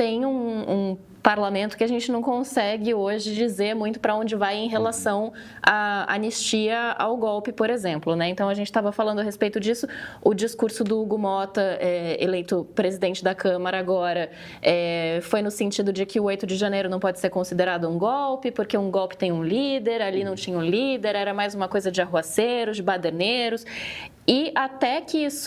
tem um parlamento que a gente não consegue hoje dizer muito para onde vai em relação à anistia ao golpe, por exemplo, né? Então, a gente estava falando a respeito disso. O discurso do Hugo Mota, eleito presidente da Câmara agora, foi no sentido de que o 8 de janeiro não pode ser considerado um golpe, porque um golpe tem um líder, ali não tinha um líder, era mais uma coisa de arruaceiros, de baderneiros. E até que esse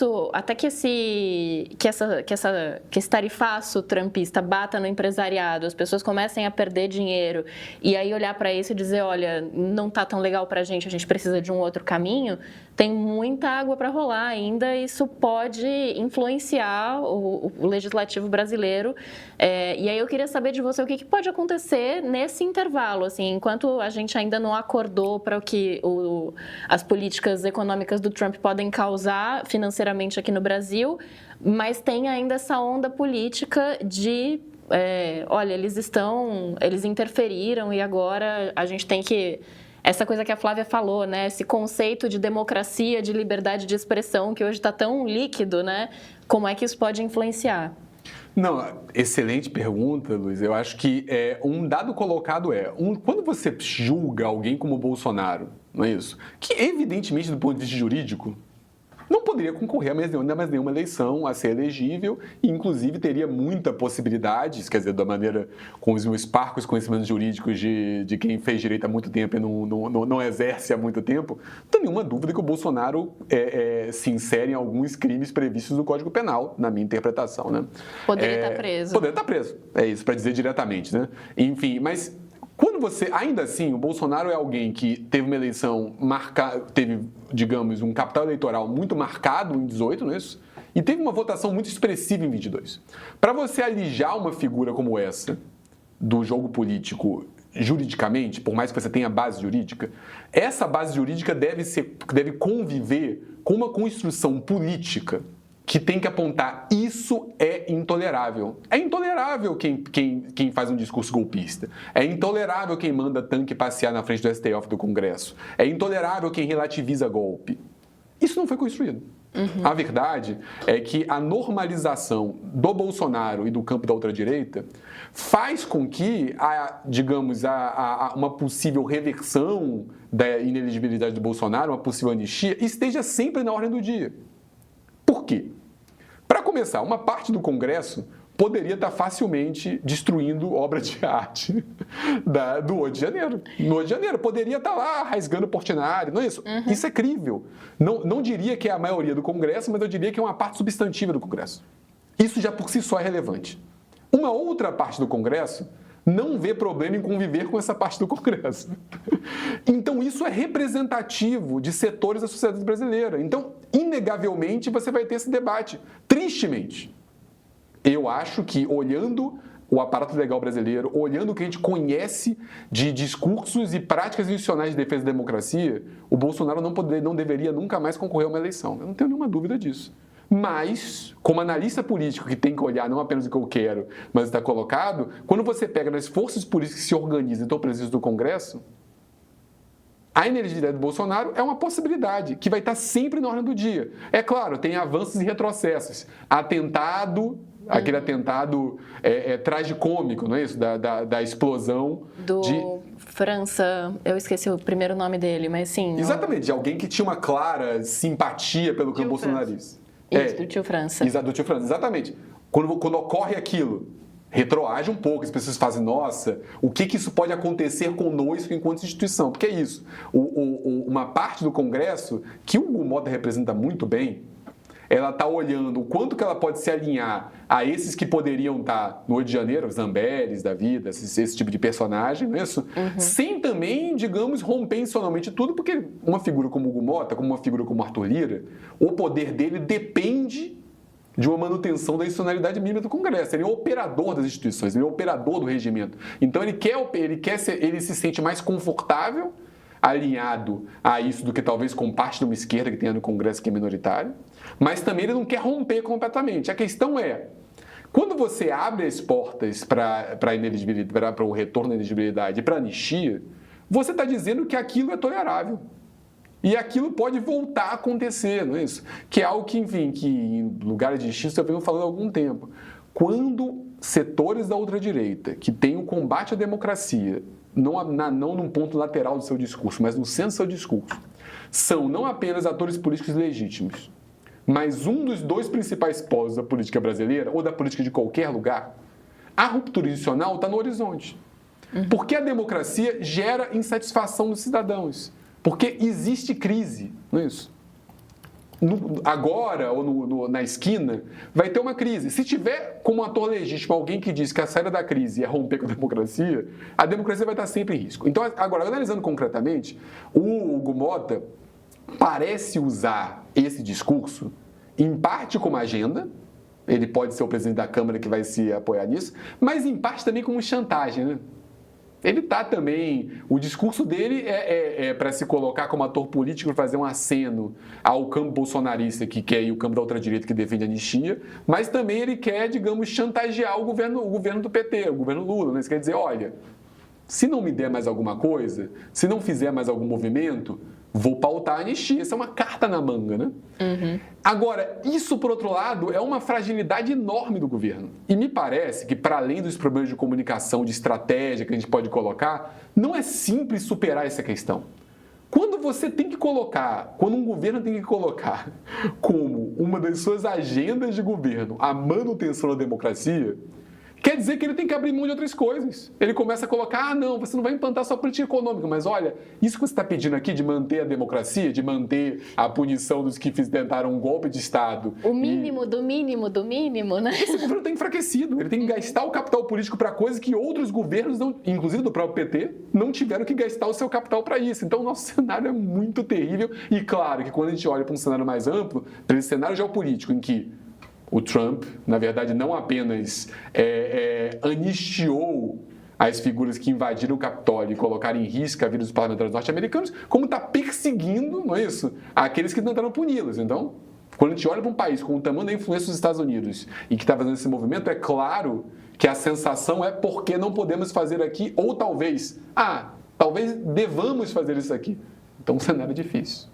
tarifaço trumpista bata no empresariado, as pessoas comecem a perder dinheiro e aí olhar para isso e dizer, olha, não está tão legal para a gente precisa de um outro caminho, tem muita água para rolar ainda. Isso pode influenciar o legislativo brasileiro. E aí eu queria saber de você o que pode acontecer nesse intervalo, assim, enquanto a gente ainda não acordou para o que as políticas econômicas do Trump podem causar financeiramente aqui no Brasil, mas tem ainda essa onda política de, olha, eles interferiram e agora a gente tem que... Essa coisa que a Flávia falou, né? Esse conceito de democracia, de liberdade de expressão, que hoje está tão líquido, né? Como é que isso pode influenciar? Não, excelente pergunta, Luiz. Eu acho que um dado colocado quando você julga alguém como o Bolsonaro, não é isso? Que evidentemente, do ponto de vista jurídico, não poderia concorrer a mais nenhuma eleição a ser elegível e, inclusive, teria muita possibilidade, quer dizer, da maneira com os meus parcos conhecimentos jurídicos de quem fez direito há muito tempo e não exerce há muito tempo, não tem nenhuma dúvida que o Bolsonaro se insere em alguns crimes previstos no Código Penal, na minha interpretação, né? Poderia estar preso. Poderia estar preso, é isso, para dizer diretamente, né? Enfim, mas... Quando ainda assim, o Bolsonaro é alguém que teve uma eleição teve, digamos, um capital eleitoral muito marcado em 18, não é isso? E teve uma votação muito expressiva em 22. Para você alijar uma figura como essa do jogo político juridicamente, por mais que você tenha base jurídica, essa base jurídica deve conviver com uma construção política que tem que apontar, isso é intolerável. É intolerável quem faz um discurso golpista. É intolerável quem manda tanque passear na frente do STF do Congresso. É intolerável quem relativiza golpe. Isso não foi construído. A verdade é que a normalização do Bolsonaro e do campo da ultradireita faz com que, uma possível reversão da inelegibilidade do Bolsonaro, uma possível anistia, esteja sempre na ordem do dia. Por quê? Para começar, uma parte do Congresso poderia estar facilmente destruindo obra de arte do 8 de janeiro. No 8 de janeiro, poderia estar lá rasgando o Portinari, não é isso? Isso é crível. Não diria que é a maioria do Congresso, mas eu diria que é uma parte substantiva do Congresso. Isso já por si só é relevante. Uma outra parte do Congresso não vê problema em conviver com essa parte do Congresso. Então, isso é representativo de setores da sociedade brasileira. Então, inegavelmente, você vai ter esse debate. Tristemente, eu acho que, olhando o aparato legal brasileiro, olhando o que a gente conhece de discursos e práticas institucionais de defesa da democracia, o Bolsonaro não deveria nunca mais concorrer a uma eleição. Eu não tenho nenhuma dúvida disso. Mas, como analista político que tem que olhar não apenas o que eu quero, mas está colocado, quando você pega nas forças políticas que se organizam e estão presentes no Congresso, a inelegibilidade do Bolsonaro é uma possibilidade que vai estar sempre na ordem do dia. É claro, tem avanços e retrocessos. Aquele atentado tragicômico, não é isso? Da explosão França, eu esqueci o primeiro nome dele, mas sim... Exatamente, de alguém que tinha uma clara simpatia pelo campo bolsonarista. Isso, do tio França. Do tio França, exatamente. Quando ocorre aquilo, retroage um pouco, as pessoas fazem, nossa, o que isso pode acontecer conosco enquanto instituição? Porque é isso, uma parte do Congresso, que o Hugo Mota representa muito bem, ela está olhando o quanto que ela pode se alinhar a esses que poderiam estar no 8 de janeiro, os Zambellis da vida, esse tipo de personagem, não é isso? Sem também, digamos, romper institucionalmente tudo, porque uma figura como o Hugo Mota, como uma figura como o Arthur Lira, o poder dele depende de uma manutenção da institucionalidade mínima do Congresso. Ele é o operador das instituições, ele é o operador do regimento. Então ele se sente mais confortável alinhado a isso do que talvez com parte de uma esquerda que tenha no Congresso que é minoritário, mas também ele não quer romper completamente. A questão é, quando você abre as portas para o retorno da inelegibilidade e para a anistia, você está dizendo que aquilo é tolerável. E aquilo pode voltar a acontecer, não é isso? Que é algo que, enfim, que em lugares distintos eu venho falando há algum tempo. Quando setores da ultradireita que têm o combate à democracia, não num ponto lateral do seu discurso, mas no centro do seu discurso, são não apenas atores políticos legítimos, mas um dos dois principais polos da política brasileira, ou da política de qualquer lugar, a ruptura institucional está no horizonte. Porque a democracia gera insatisfação dos cidadãos. Porque existe crise, não é isso? Agora, ou na esquina, vai ter uma crise. Se tiver como ator legítimo alguém que diz que a saída da crise é romper com a democracia vai estar sempre em risco. Então, agora, analisando concretamente, o Hugo Mota parece usar esse discurso, em parte como agenda, ele pode ser o presidente da Câmara que vai se apoiar nisso, mas em parte também como chantagem, né? Ele está também, o discurso dele é para se colocar como ator político, fazer um aceno ao campo bolsonarista que quer e o campo da ultradireita que defende a anistia, mas também ele quer, digamos, chantagear o governo do PT, o governo Lula, né? Isso quer dizer, olha, se não me der mais alguma coisa, se não fizer mais algum movimento, vou pautar a anistia. Essa é uma carta na manga, né? Agora, isso, por outro lado, é uma fragilidade enorme do governo. E me parece que, para além dos problemas de comunicação, de estratégia que a gente pode colocar, não é simples superar essa questão. Quando um governo tem que colocar como uma das suas agendas de governo a manutenção da democracia, quer dizer que ele tem que abrir mão de outras coisas. Ele começa a colocar, não, você não vai implantar só política econômica, mas olha, isso que você está pedindo aqui de manter a democracia, de manter a punição dos que tentaram um golpe de Estado. O mínimo do mínimo do mínimo, né? Esse governo está enfraquecido, ele tem que gastar o capital político para coisas que outros governos, inclusive do próprio PT, não tiveram que gastar o seu capital para isso. Então o nosso cenário é muito terrível e claro que quando a gente olha para um cenário mais amplo, para esse cenário geopolítico em que o Trump, na verdade, não apenas anistiou as figuras que invadiram o Capitólio e colocaram em risco a vida dos parlamentares norte-americanos, como está perseguindo, não é isso, aqueles que tentaram puni-los. Então, quando a gente olha para um país com o tamanho da influência dos Estados Unidos e que está fazendo esse movimento, é claro que a sensação é por que não podemos fazer aqui, ou talvez devamos fazer isso aqui. Então, um cenário difícil.